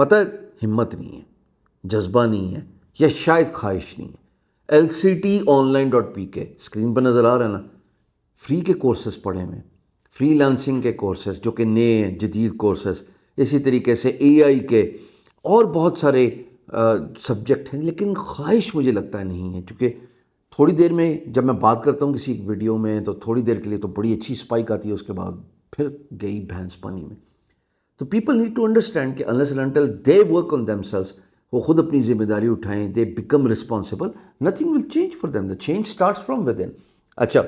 پتہ ہمت نہیں ہے، جذبہ نہیں ہے، یا شاید خواہش نہیں ہے۔ lctonline.pk اسکرین پر نظر آ رہا ہے نا، فری کے کورسز پڑھے میں، فری لانسنگ کے کورسز جو کہ نئے ہیں، جدید کورسز، اسی طریقے سے AI کے اور بہت سارے سبجیکٹ ہیں، لیکن خواہش مجھے لگتا ہے نہیں ہے، کیونکہ تھوڑی دیر میں جب میں بات کرتا ہوں کسی ویڈیو میں تو تھوڑی دیر کے لیے تو بڑی اچھی اسپائک آتی ہے، اس کے بعد پھر گئی بھینس پانی میں۔ تو پیپل نیڈ ٹو انڈرسٹینڈ کہ unless and until they work on themselves، وہ خود اپنی ذمہ داری اٹھائیں، they become responsible، nothing will change for them. The change starts from within۔ اچھا،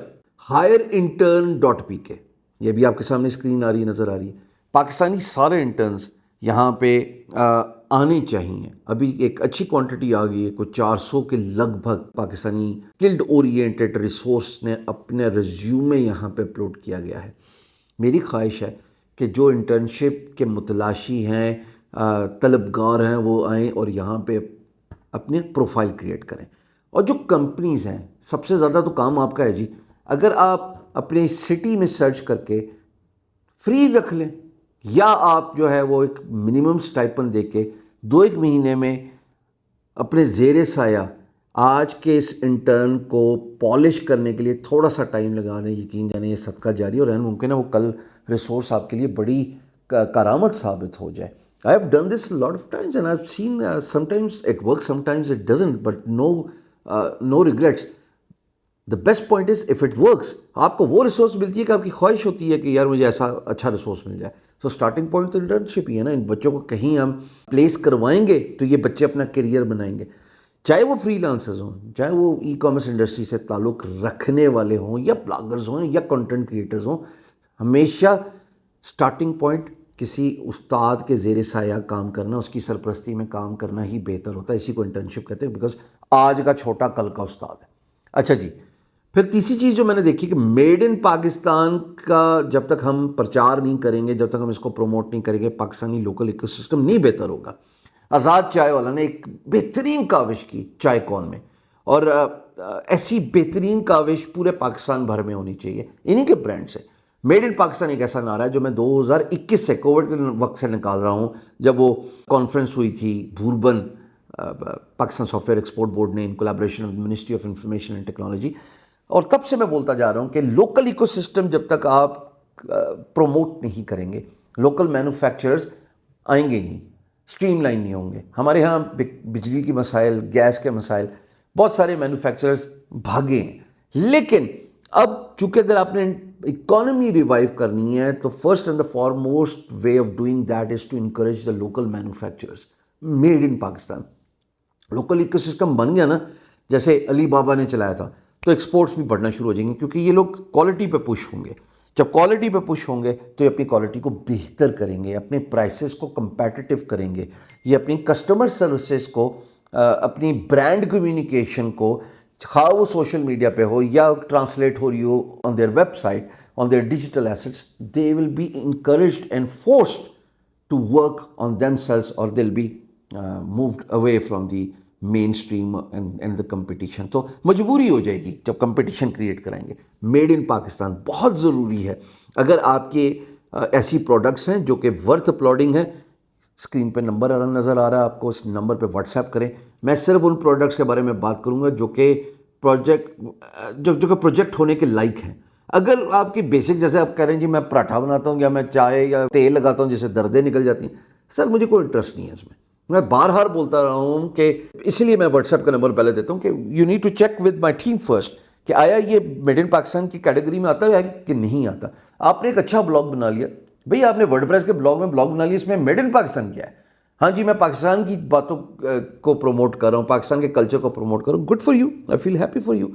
hireintern.pk، یہ بھی آپ کے سامنے اسکرین آ رہی ہے، نظر آ رہی ہے۔ پاکستانی سارے انٹرنز یہاں پہ آنے چاہیے۔ ابھی ایک اچھی کوانٹٹی آ گئی ہے، کوئی 400 کے لگ بھگ پاکستانی اسکلڈ اورینٹڈ ریسورس نے اپنے ریزیومے یہاں پہ اپلوڈ کیا گیا ہے۔ میری خواہش ہے کہ جو انٹرنشپ کے متلاشی ہیں، طلبگار ہیں، وہ آئیں اور یہاں پہ اپنے پروفائل کریٹ کریں۔ اور جو کمپنیز ہیں، سب سے زیادہ تو کام آپ کا ہے جی، اگر آپ اپنے سٹی میں سرچ کر کے فری رکھ لیں، یا آپ جو ہے وہ ایک منیمم سٹائپن دے کے 2-1 مہینے میں اپنے زیر سایہ آج کے اس انٹرن کو پالش کرنے کے لیے تھوڑا سا ٹائم لگا دیں، یقین جانیں یہ صدقہ جاری، اور ممکن ہے وہ کل ریسورس آپ کے لیے بڑی کرامت ثابت ہو جائے۔ I have done this a lot of times and I've seen sometimes it works, sometimes it doesn't, but no regrets۔ The best point is if it works، آپ کو وہ ریسورس ملتی ہے کہ آپ کی خواہش ہوتی ہے کہ یار مجھے ایسا اچھا ریسورس مل جائے۔ تو سٹارٹنگ پوائنٹ تو انٹرنشپ ہی ہے نا، ان بچوں کو کہیں ہم پلیس کروائیں گے تو یہ بچے اپنا کیریئر بنائیں گے، چاہے وہ فری لانسرز ہوں، چاہے وہ ای کامرس انڈسٹری سے تعلق رکھنے والے ہوں، یا بلاگرز ہوں، یا کنٹینٹ کریٹرز ہوں۔ ہمیشہ سٹارٹنگ پوائنٹ کسی استاد کے زیر سایہ کام کرنا، اس کی سرپرستی میں کام کرنا ہی بہتر ہوتا ہے۔ اسی کو انٹرنشپ کہتے ہیں، بیکاز آج کا چھوٹا کل کا استاد ہے۔ اچھا جی، پھر تیسری چیز جو میں نے دیکھی کہ میڈ ان پاکستان کا جب تک ہم پرچار نہیں کریں گے، جب تک ہم اس کو پروموٹ نہیں کریں گے، پاکستانی لوکل ایکو سسٹم نہیں بہتر ہوگا۔ آزاد چائے والا نے ایک بہترین کاوش کی چائے کون میں، اور ایسی بہترین کاوش پورے پاکستان بھر میں ہونی چاہیے انہی کے برانڈ سے۔ میڈ ان پاکستان ایک ایسا نعرہ ہے جو میں 2021 سے کووڈ کے وقت سے نکال رہا ہوں، جب وہ کانفرنس ہوئی تھی Bhurban, Pakistan software export board نے in collaboration with ministry of information and technology, اور تب سے میں بولتا جا رہا ہوں کہ لوکل ایکو سسٹم جب تک آپ پروموٹ نہیں کریں گے، لوکل مینوفیکچررز آئیں گے نہیں، سٹریم لائن نہیں ہوں گے۔ ہمارے ہاں بجلی کی مسائل، گیس کے مسائل، بہت سارے مینوفیکچررز بھاگے ہیں، لیکن اب چونکہ اگر آپ نے اکانومی ریوائیو کرنی ہے تو first and the foremost way of doing that is to encourage the local manufacturers made in Pakistan. Local ecosystem بن گیا نا، جیسے علی بابا نے چلایا تھا، تو ایکسپورٹس بھی بڑھنا شروع ہو جائیں گے، کیونکہ یہ لوگ کوالٹی پہ پش ہوں گے۔ جب کوالٹی پہ پش ہوں گے تو یہ اپنی کوالٹی کو بہتر کریں گے، اپنے پرائسز کو کمپیٹیٹیو کریں گے، یہ اپنی کسٹمر سروسز کو، اپنی برانڈ کمیونیکیشن کو، خواہ وہ سوشل میڈیا پہ ہو یا ٹرانسلیٹ ہو رہی ہو on their website, on their digital assets, they will be encouraged and forced to work on themselves, اور they will be moved away from the mainstream and the competition. تو مجبوری ہو جائے گی جب competition create کرائیں گے۔ Made in Pakistan بہت ضروری ہے۔ اگر آپ کے ایسی پروڈکٹس ہیں جو کہ ورتھ اپلوڈنگ ہیں، اسکرین پہ نمبر نظر آ رہا ہے آپ کو، اس نمبر پہ واٹس ایپ کریں۔ میں صرف ان پروڈکٹس کے بارے میں بات کروں گا جو کہ پروجیکٹ ہونے کے لائق ہیں۔ اگر آپ کی بیسک، جیسے آپ کہہ رہے ہیں جی میں پراٹھا بناتا ہوں یا میں چائے یا تیل لگاتا ہوں جس سے دردیں نکل جاتی ہیں، سر مجھے کوئی انٹرسٹ نہیں ہے اس میں۔ میں بار بار بولتا رہا ہوں کہ اس لیے میں واٹس ایپ کا نمبر پہلے دیتا ہوں کہ you need to check with my team first کہ آیا یہ میڈ ان پاکستان کی کیٹیگری میں آتا ہے کہ نہیں آتا۔ آپ نے ایک اچھا بلاگ بنا لیا، بھئی آپ نے ورڈ پریس کے بلاگ میں بلاگ بنا لیا، اس میں میڈ ان پاکستان کیا ہے؟ ہاں جی میں پاکستان کی باتوں کو پروموٹ کر رہا ہوں، پاکستان کے کلچر کو پروموٹ کر رہا ہوں، good for you, I feel happy for you,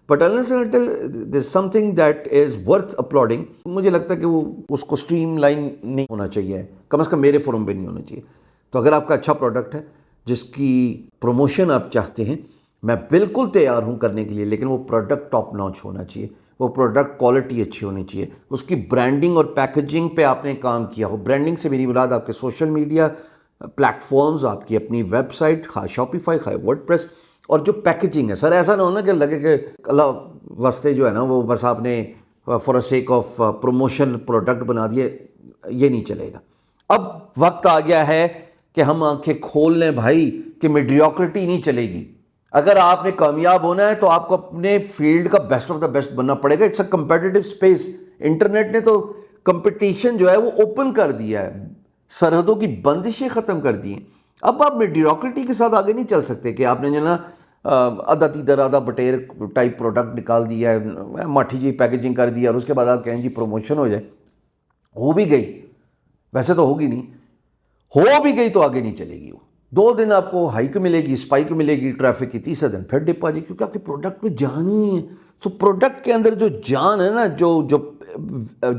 but unless and until there's something that is worth applauding، مجھے لگتا ہے کہ وہ اس کو اسٹریم لائن نہیں ہونا چاہیے، کم از کم میرے فورم پہ نہیں ہونا چاہیے۔ تو اگر آپ کا اچھا پروڈکٹ ہے جس کی پروموشن آپ چاہتے ہیں، میں بالکل تیار ہوں کرنے کے لیے، لیکن وہ پروڈکٹ ٹاپ ناچ ہونا چاہیے، وہ پروڈکٹ کوالٹی اچھی ہونی چاہیے، اس کی برانڈنگ اور پیکیجنگ پہ آپ نے کام کیا ہو۔ برانڈنگ سے میری مراد آپ کے سوشل میڈیا پلیٹ فارمز، آپ کی اپنی ویب سائٹ، خواہ شاپیفائی، خواہ ورڈ پریس، اور جو پیکیجنگ ہے سر، ایسا نہ ہونا کہ لگے کہ اللہ واسطے جو ہے نا وہ بس آپ نے for a sake of promotion product بنا دیے، یہ نہیں چلے گا۔ اب وقت آ گیا ہے کہ ہم آنکھیں کھول لیں بھائی کہ میڈیوکریٹی نہیں چلے گی. اگر آپ نے کامیاب ہونا ہے تو آپ کو اپنے فیلڈ کا بیسٹ آف دا بیسٹ بننا پڑے گا. It's a competitive space. Internet نے تو کمپٹیشن جو ہے وہ اوپن کر دیا ہے, سرحدوں کی بندشیں ختم کر دی ہیں. اب آپ میڈیوکریٹی کے ساتھ آگے نہیں چل سکتے کہ آپ نے جو نا آدھا تیدر آدھا بٹیر ٹائپ پروڈکٹ نکال دیا ہے, ماٹھی جی پیکیجنگ کر دیا, اور اس کے بعد آپ کہیں جی پروموشن ہو جائے. ہو بھی گئی, ویسے تو ہوگی نہیں, ہو بھی گئی تو آگے نہیں چلے گی. وہ 2 دن آپ کو ہائیک ملے گی, اسپائک ملے گی ٹریفک کی, تیسرے دن پھر ڈپ آ جائے, کیونکہ آپ کے پروڈکٹ میں جان ہی نہیں ہے. سو پروڈکٹ کے اندر جو جان ہے نا,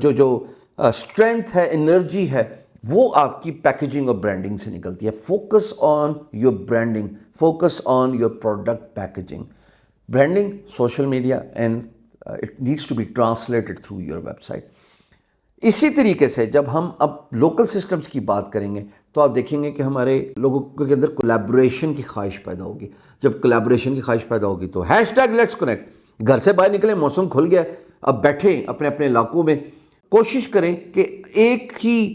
جو اسٹرینتھ ہے, انرجی ہے, وہ آپ کی پیکیجنگ اور برانڈنگ سے نکلتی ہے. Focus on your branding, focus on your product packaging. Branding, social media, and it needs to be translated through your website. اسی طریقے سے جب ہم اب لوکل سسٹمز کی بات کریں گے تو آپ دیکھیں گے کہ ہمارے لوگوں کے اندر کولیبریشن کی خواہش پیدا ہوگی. جب کولیبریشن کی خواہش پیدا ہوگی تو #لیٹس کنیکٹ. گھر سے باہر نکلیں, موسم کھل گیا, اب بیٹھیں اپنے اپنے علاقوں میں, کوشش کریں کہ ایک ہی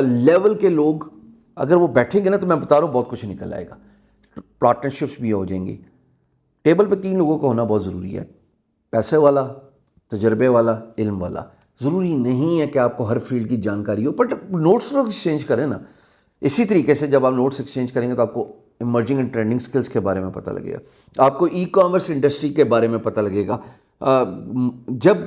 لیول کے لوگ اگر وہ بیٹھیں گے نا تو میں بتا رہا ہوں بہت کچھ نکل آئے گا. پارٹنرشپس بھی ہو جائیں گی. ٹیبل پہ 3 لوگوں کا ہونا بہت ضروری ہے, پیسے والا, تجربے والا, علم والا. ضروری نہیں ہے کہ آپ کو ہر فیلڈ کی جانکاری ہو, بٹ نوٹس لوگ ایکسچینج کریں نا. اسی طریقے سے جب آپ نوٹس ایکسچینج کریں گے تو آپ کو ایمرجنگ اینڈ ٹرینڈنگ سکلز کے بارے میں پتہ لگے گا, آپ کو ای کامرس انڈسٹری کے بارے میں پتہ لگے گا. جب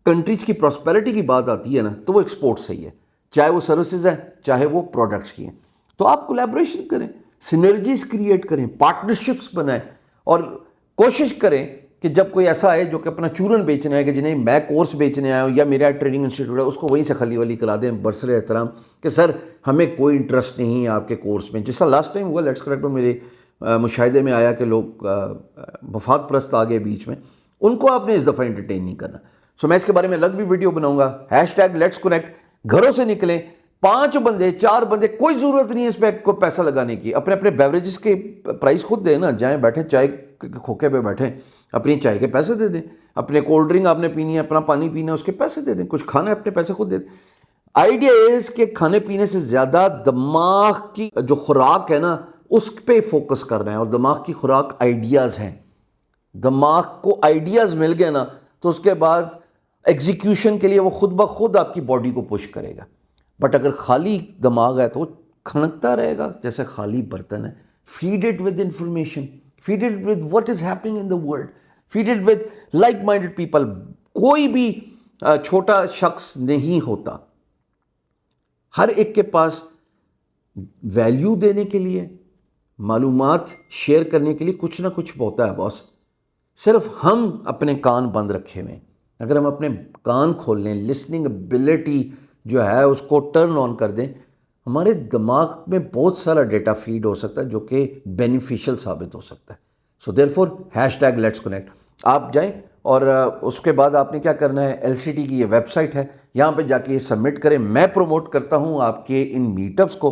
کنٹریز کی پراسپیرٹی کی بات آتی ہے نا تو وہ ایکسپورٹ سے ہی ہے, چاہے وہ سروسز ہیں چاہے وہ پروڈکٹس کی ہیں. تو آپ کولیبریشن کریں, سینرجیز کریٹ کریں, پارٹنرشپس بنائیں, اور کوشش کریں کہ جب کوئی ایسا ہے جو کہ اپنا چورن بیچنا ہے, کہ جنہیں میں کورس بیچنے آیا ہوں یا میرا ٹریننگ انسٹیٹیوٹ ہے, اس کو وہیں سے خلی ولی کرا دیں برسر احترام کہ سر ہمیں کوئی انٹرسٹ نہیں ہے آپ کے کورس میں. جیسا لاسٹ ٹائم ہوا لیٹس کریکٹ میں میرے مشاہدے میں آیا کہ لوگ مفاد پرست آگے بیچ میں, ان کو آپ نے اس دفعہ انٹرٹین نہیں کرنا. سو میں اس کے بارے میں الگ بھی ویڈیو بناؤں گا. Let's connect. گھروں سے نکلیں, 5 بندے 4 بندے, کوئی ضرورت نہیں ہے اس پہ کو پیسہ لگانے کی. اپنے اپنے بیوریجز کے پرائز خود دیں نا, جائیں بیٹھیں چائے کے کھوکے پہ بیٹھیں, اپنی چائے کے پیسے دے دیں, اپنے کولڈ ڈرنک آپ نے پینی ہے, اپنا پانی پینا ہے, اس کے پیسے دے دیں, کچھ کھانا ہے اپنے پیسے خود دے دیں. آئیڈیا از کہ کھانے پینے سے زیادہ دماغ کی جو خوراک ہے نا اس پہ فوکس کر رہے ہیں, اور دماغ کی خوراک آئیڈیاز ہیں. دماغ کو آئیڈیاز مل گئے نا تو اس کے بعد ایگزیکیوشن کے لیے وہ خود بخود آپ کی باڈی کو پش کرے گا. بٹ اگر خالی دماغ ہے تو وہ کھنکتا رہے گا جیسے خالی برتن ہے. Feed it with information, feed it with what is happening in the world, feed it with like-minded people. کوئی بھی چھوٹا شخص نہیں ہوتا, ہر ایک کے پاس ویلیو دینے کے لیے, معلومات شیئر کرنے کے لیے کچھ نہ کچھ ہوتا ہے باس. صرف ہم اپنے کان بند رکھے ہوئے. اگر ہم اپنے کان کھول لیں, لسننگ ایبلٹی جو ہے اس کو ٹرن آن کر دیں, ہمارے دماغ میں بہت سارا ڈیٹا فیڈ ہو سکتا ہے جو کہ بینیفیشل ثابت ہو سکتا ہے. سو دیئرفور لیٹس کنیکٹ. آپ جائیں اور اس کے بعد آپ نے کیا کرنا ہے, LCT کی یہ ویب سائٹ ہے, یہاں پہ جا کے یہ سبمٹ کریں. میں پروموٹ کرتا ہوں آپ کے ان میٹ اپس کو.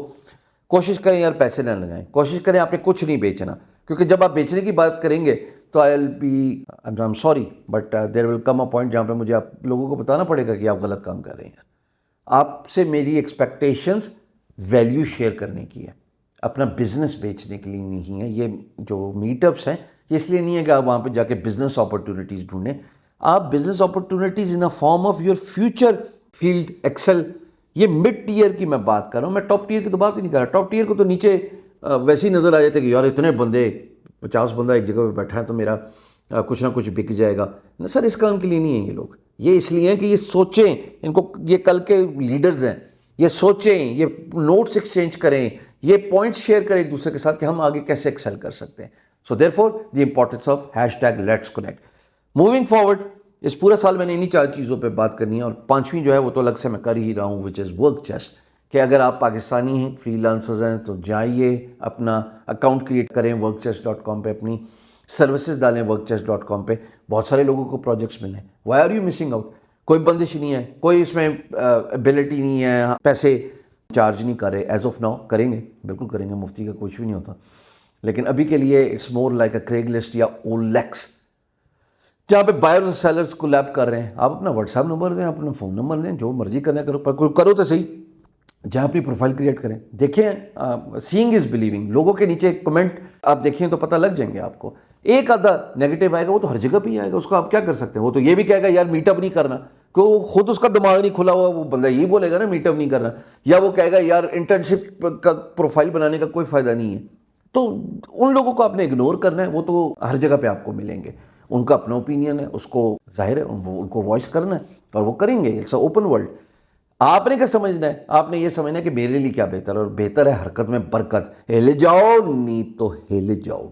کوشش کریں یار پیسے نہ لگائیں, کوشش کریں آپ نے کچھ نہیں بیچنا, کیونکہ جب آپ بیچنے کی بات کریں گے تو I'm sorry but there will come a point جہاں پہ مجھے آپ لوگوں کو بتانا پڑے گا کہ آپ غلط کام کر رہے ہیں. آپ سے میری ایکسپیکٹیشنز ویلیو شیئر کرنے کی ہے, اپنا بزنس بیچنے کے لیے نہیں ہے. یہ جو میٹ اپس ہیں یہ اس لیے نہیں ہے کہ آپ وہاں پہ جا کے بزنس اپرچونیٹیز ڈھونڈیں. آپ business opportunities in a form of your future field excel. یہ مڈ ٹیئر کی میں بات کر رہا ہوں, میں ٹاپ ٹیئر کی تو بات ہی نہیں کر رہا. ٹاپ ٹیئر کو تو نیچے ویسے ہی نظر آ جاتے کہ یار اتنے بندے 50 بندہ ایک جگہ پہ بیٹھا ہے تو میرا کچھ نہ کچھ بک جائے گا. سر اس کام کے لیے نہیں ہیں یہ لوگ. یہ اس لیے ہیں کہ یہ سوچیں, ان کو یہ کل کے لیڈرز ہیں, یہ سوچیں, یہ نوٹس ایکسچینج کریں, یہ پوائنٹس شیئر کریں ایک دوسرے کے ساتھ کہ ہم آگے کیسے ایکسل کر سکتے ہیں. So therefore the importance of let's connect. Moving forward, اس پورے سال میں نے انہیں 4 چیزوں پہ بات کرنی ہے, اور 5ویں جو ہے وہ تو الگ سے میں کر ہی رہا ہوں, وچ از ورک چیسٹ. کہ اگر آپ پاکستانی ہیں, فری لانسرز ہیں, تو جائیے اپنا اکاؤنٹ کریٹ کریں workchest.com پہ, اپنی سروسز ڈالیں workchest.com پہ. بہت سارے لوگوں کو پروجیکٹس ملیں. Why are you missing out? کوئی بندش نہیں ہے, کوئی اس میں ایبلٹی نہیں ہے, پیسے چارج نہیں کر رہے. ایز آف ناؤ کریں گے, بالکل کریں گے, مفتی کا کچھ بھی نہیں ہوتا. لیکن ابھی کے لیے it's more like a Craigslist یا OLX, جہاں پہ بائرز اور سیلرز کو لیب کر رہے ہیں. آپ اپنا واٹس ایپ نمبر دیں, اپنا فون نمبر دیں, جو مرضی کرنا کرو, پر کرو تو صحیح. جہاں اپنی پروفائل کریٹ کریں. دیکھیں سینگ از بلیونگ. لوگوں کے نیچے کمنٹ آپ دیکھیں تو پتہ لگ جائیں گے آپ کو. ایک آدھا نیگیٹو آئے گا وہ تو ہر جگہ پہ ہی آئے گا, اس کو آپ کیا کر سکتے ہیں. وہ تو یہ بھی کہے گا یار میٹ اپ نہیں کرنا, کہ وہ خود اس کا دماغ نہیں کھلا ہوا, وہ بندہ یہی بولے گا نا میٹ اپ نہیں کرنا. یا وہ کہے گا یار انٹرنشپ کا پروفائل بنانے کا کوئی فائدہ نہیں ہے. تو ان لوگوں کو آپ نے اگنور کرنا ہے, وہ تو ہر جگہ پہ آپ کو ملیں گے. ان کا اپنا اوپینین ہے, اس کو ظاہر ہے ان کو وائس کرنا ہے اور وہ کریں گے. It's a open world. آپ نے کیا سمجھنا ہے, آپ نے یہ سمجھنا ہے کہ میرے لیے کیا بہتر ہے, اور بہتر ہے حرکت میں برکت. ہل جاؤ نہیں تو ہل جاؤ.